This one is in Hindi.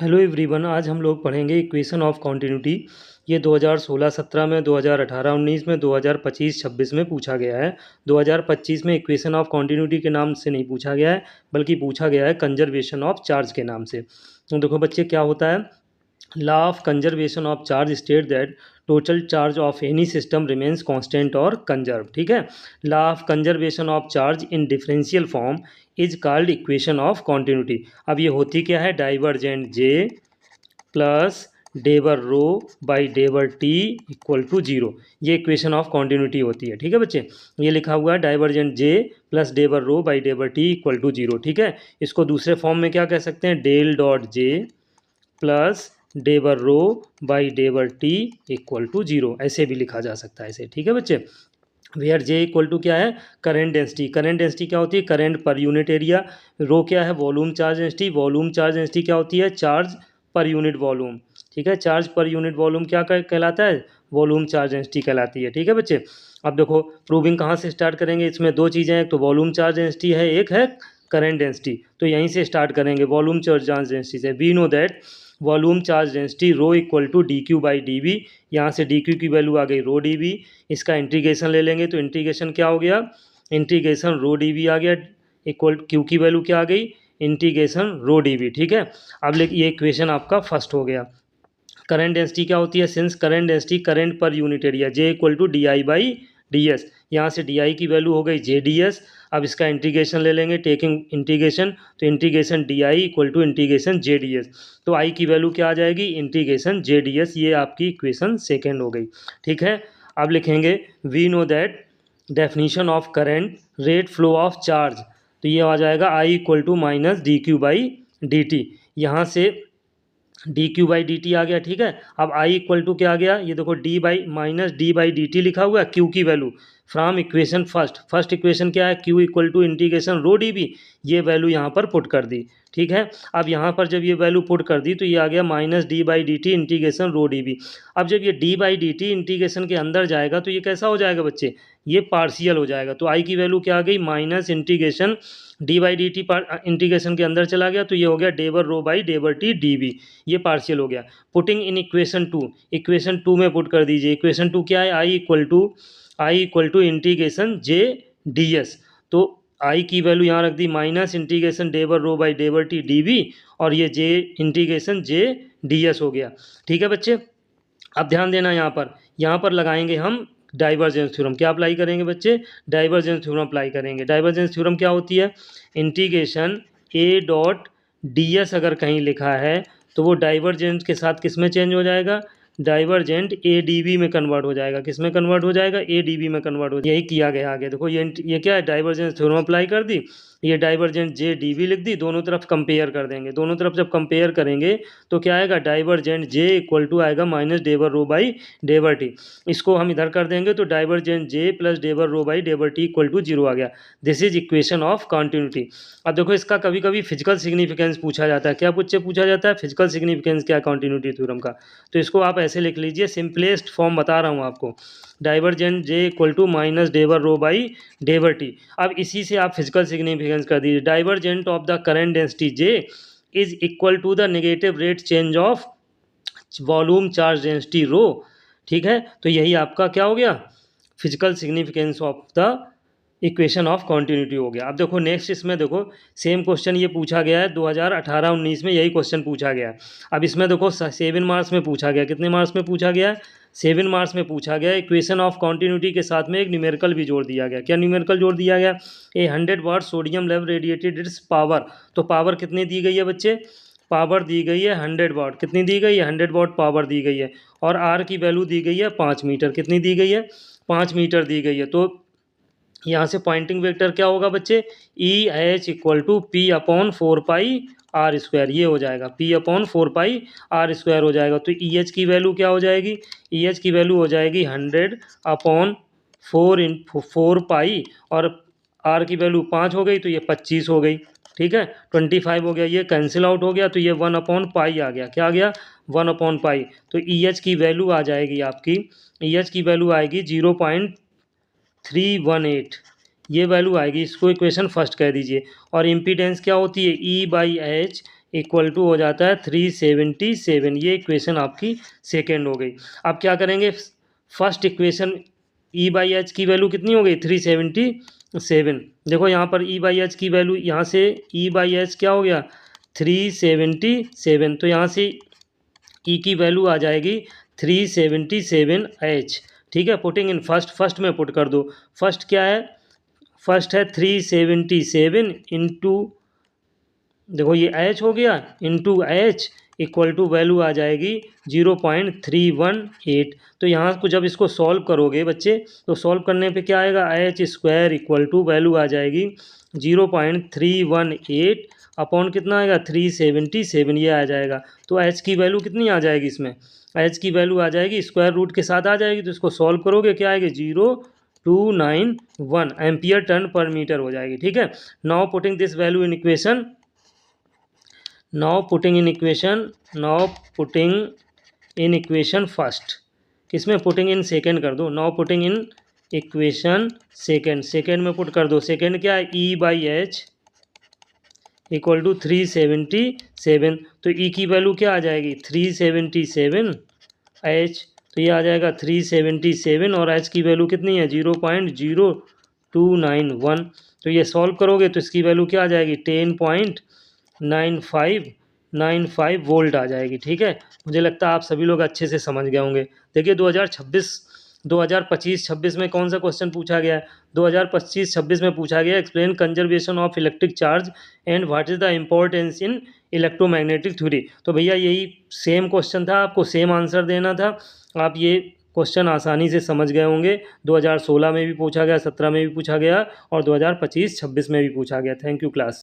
हेलो एवरीवन, आज हम लोग पढ़ेंगे इक्वेशन ऑफ कॉन्टिन्यूटी। ये 2016-17 में, 2018-19 में, 2025-26 में पूछा गया है। 2025 में इक्वेशन ऑफ कॉन्टिन्यूटी के नाम से नहीं पूछा गया है, बल्कि पूछा गया है कंजर्वेशन ऑफ चार्ज के नाम से। तो देखो बच्चे, क्या होता है। Law of conservation of charge state that total charge of any system remains constant और कंजर्व। ठीक है। Law of conservation of charge in differential form is called equation of continuity. अब ये होती क्या है, divergent J plus del rho by del t equal to zero. ये इक्वेशन ऑफ कॉन्टिन्यूटी होती है। ठीक है बच्चे, ये लिखा हुआ है divergent J plus del rho by del t equal to zero. ठीक है। इसको दूसरे फॉर्म में क्या कह सकते हैं, del dot J plus del rho by del t equal to zero, ऐसे भी लिखा जा सकता है ऐसे। ठीक है बच्चे, वेयर जे इक्वल टू क्या है, करंट डेंसिटी। करंट डेंसिटी क्या होती है, करंट पर यूनिट एरिया। रो क्या है, volume charge density. Volume charge density क्या होती है, चार्ज पर यूनिट वॉल्यूम। ठीक है, चार्ज पर यूनिट वॉल्यूम क्या कहलाता है, वॉल्यूम चार्ज डेंसिटी कहलाती है। ठीक है बच्चे, अब देखो प्रूविंग कहाँ से स्टार्ट करेंगे। इसमें दो चीज़ें हैं, एक तो वॉल्यूम चार्ज डेंसिटी है, एक है करंट डेंसिटी। तो यहीं से स्टार्ट करेंगे, वॉल्यूम चार्ज डेंसिटी से। We know that volume charge density rho equal to d q by d v. यहाँ से डी क्यू की वैल्यू आ गई रो डी वी। इसका इंटीग्रेशन ले लेंगे तो इंटीग्रेशन क्या हो गया, इंटीग्रेशन रो डी वी आ गया, इक्वल क्यू की वैल्यू क्या आ गई, इंटीग्रेशन रो डी वी। ठीक है। अब लेकिन ये इक्वेशन आपका फर्स्ट हो गया। करंट डेंसिटी क्या होती है, since current density current per unit area, J equal to D I by D S. यहाँ से डी आई की वैल्यू हो गई जे डी एस। अब इसका इंटीग्रेशन ले लेंगे, टेकिंग इंटीग्रेशन, तो integration D I equal to integration J D S. तो आई की वैल्यू क्या आ जाएगी, इंटीग्रेशन जे डी एस। ये आपकी इक्वेशन सेकेंड हो गई। ठीक है। अब लिखेंगे we know that definition of current rate flow of charge. तो ये आ जाएगा I equal to minus d q by D t. यहाँ से d q by D t आ गया। ठीक है। अब आई इक्वल टू क्या आ गया, ये देखो D by minus D by D T लिखा हुआ है, क्यू की value from equation first equation क्या है, Q equal to integration rho D B. ये वैल्यू यहाँ पर पुट कर दी। ठीक है। अब यहाँ पर जब ये वैल्यू पुट कर दी तो ये आ गया minus D by D T integration rho D B. अब जब ये D by D T integration के अंदर जाएगा तो ये कैसा हो जाएगा बच्चे, ये पार्शियल हो जाएगा। तो आई की वैल्यू क्या आ गई, minus integration d by D T integration के अंदर चला गया तो ये हो गया del rho by del t d B. ये पार्शियल हो गया। Putting in equation two, equation two में पुट कर दीजिए। इक्वेशन टू क्या है, I equal to integration J D S. तो आई की वैल्यू यहाँ रख दी minus integration del rho by del t d b, और ये जे इंटीग्रेशन जे डी एस हो गया। ठीक है बच्चे, अब ध्यान देना, यहाँ पर लगाएंगे हम डाइवर्जेंस थ्योरम। क्या अप्लाई करेंगे बच्चे, डाइवर्जेंस थ्योरम अप्लाई करेंगे। डाइवर्जेंस थ्योरम क्या होती है, इंटीग्रेशन ए डॉट डी एस अगर कहीं लिखा है तो वो डाइवर्जेंट के साथ किस में चेंज हो जाएगा, डाइवर्जेंट ए डी बी में कन्वर्ट हो जाएगा। किस में कन्वर्ट हो जाएगा, ए डी बी में कन्वर्ट हो जाएगा। यही किया गया आगे देखो, ये क्या है, डाइवर्जेंस थ्योरम अप्लाई कर दी, ये डाइवर्जेंट जे डी बी लिख दी, दोनों तरफ कंपेयर कर देंगे। दोनों तरफ जब कंपेयर करेंगे तो क्या आएगा, डाइवर्जेंट जे इक्वल टू आएगा minus del rho by del t. इसको हम इधर कर देंगे तो divergent J plus del rho by del t equal to zero आ गया। This is equation of continuity. अब देखो इसका कभी कभी फिजिकल सिग्निफिकेंस पूछा जाता है। क्या पूछा जाता है, फिजिकल सिग्निफिकेंस क्या है कॉन्टिन्यूटी थ्योरम का। तो इसको आप ऐसे लिख लीजिए, सिंपलेस्ट फॉर्म बता रहा हूँ आपको, divergent J equal to minus del rho by del t. अब इसी से आप फिजिकल सिग्निफिकेंस कर दीजिए, divergent of the current density J is equal to the negative rate change of volume charge density rho. ठीक है। तो यही आपका क्या हो गया, physical significance of the equation of continuity हो गया। अब देखो नेक्स्ट, इसमें देखो सेम क्वेश्चन ये पूछा गया है 2018-19 में, यही क्वेश्चन पूछा गया है। अब इसमें देखो 7 मार्क्स में पूछा गया, कितने मार्क्स में पूछा गया, 7 मार्क्स में पूछा गया। इक्वेशन ऑफ कॉन्टिन्यूटी के साथ में एक न्यूमेरिकल भी जोड़ दिया गया। क्या न्यूमेरिकल जोड़ दिया गया, ए 100 वाट सोडियम लेव रेडिएटेड इट्स पावर। तो पावर कितनी दी गई है बच्चे, पावर दी गई है 100 वाट। कितनी दी गई है, 100 वाट पावर दी गई है। और आर की वैल्यू दी गई है 5 मीटर। कितनी दी गई है, 5 मीटर दी गई है। तो यहाँ से पॉइंटिंग वेक्टर क्या होगा बच्चे, E H equal to P upon 4 pi R square. ये हो जाएगा P upon 4 pi R square हो जाएगा। तो ई एच की वैल्यू क्या हो जाएगी, ई एच की वैल्यू हो जाएगी 100 अपॉन 4 पाई, और आर की वैल्यू 5 हो गई तो ये 25 हो गई। ठीक है, 25 हो गया, ये कैंसिल आउट हो गया तो ये 1 अपॉन पाई आ गया। क्या आ गया, 1 अपॉन पाई। तो ई एच की वैल्यू आ जाएगी आपकी, ई एच की वैल्यू आएगी 0.318, ये वैल्यू आएगी। इसको इक्वेशन फर्स्ट कह दीजिए। और इम्पीडेंस क्या होती है, ई बाई एच इक्वल टू हो जाता है 377। ये इक्वेशन आपकी सेकेंड हो गई। अब क्या करेंगे, फर्स्ट इक्वेशन E/H की वैल्यू कितनी हो गई 377। देखो यहाँ पर E/H की वैल्यू, यहाँ से E/H क्या हो गया 377, तो यहाँ से E की वैल्यू आ जाएगी 377H। ठीक है, पुटिंग इन फर्स्ट में पुट कर दो। फर्स्ट क्या है, फर्स्ट है 377 इंटू, देखो ये H हो गया, into H equal to value आ जाएगी 0.318। तो यहाँ को जब इसको सॉल्व करोगे बच्चे, तो सॉल्व करने पे क्या आएगा, H square equal to value आ जाएगी 0.318 अपॉन कितना आएगा 377, ये आ जाएगा। तो H की वैल्यू कितनी आ जाएगी, इसमें H की वैल्यू आ जाएगी स्क्वायर रूट के साथ आ जाएगी, तो इसको सॉल्व करोगे क्या आएगी 0.291 एम्पियर टर्न पर मीटर हो जाएगी। ठीक है, now putting this value in equation, now putting in equation first, किसमें पुटिंग इन सेकेंड कर दो, now putting in equation second में पुट कर दो। सेकेंड क्या है, E/H इक्वल टू 377, तो E की वैल्यू क्या आ जाएगी 377H, तो ये आ जाएगा 377 और H की वैल्यू कितनी है 0.0291। तो ये सॉल्व करोगे तो इसकी वैल्यू क्या आ जाएगी 10.95 वोल्ट आ जाएगी। ठीक है, मुझे लगता है आप सभी लोग अच्छे से समझ गए होंगे। देखिए 2025-26 में कौन सा क्वेश्चन पूछा गया है, 2025-26 में पूछा गया explain conservation of electric charge and what is the importance in electromagnetic theory. तो भैया यही सेम क्वेश्चन था, आपको सेम आंसर देना था। आप ये क्वेश्चन आसानी से समझ गए होंगे। 2016 में भी पूछा गया, 17 में भी पूछा गया और 2025-26 में भी पूछा गया। Thank you class.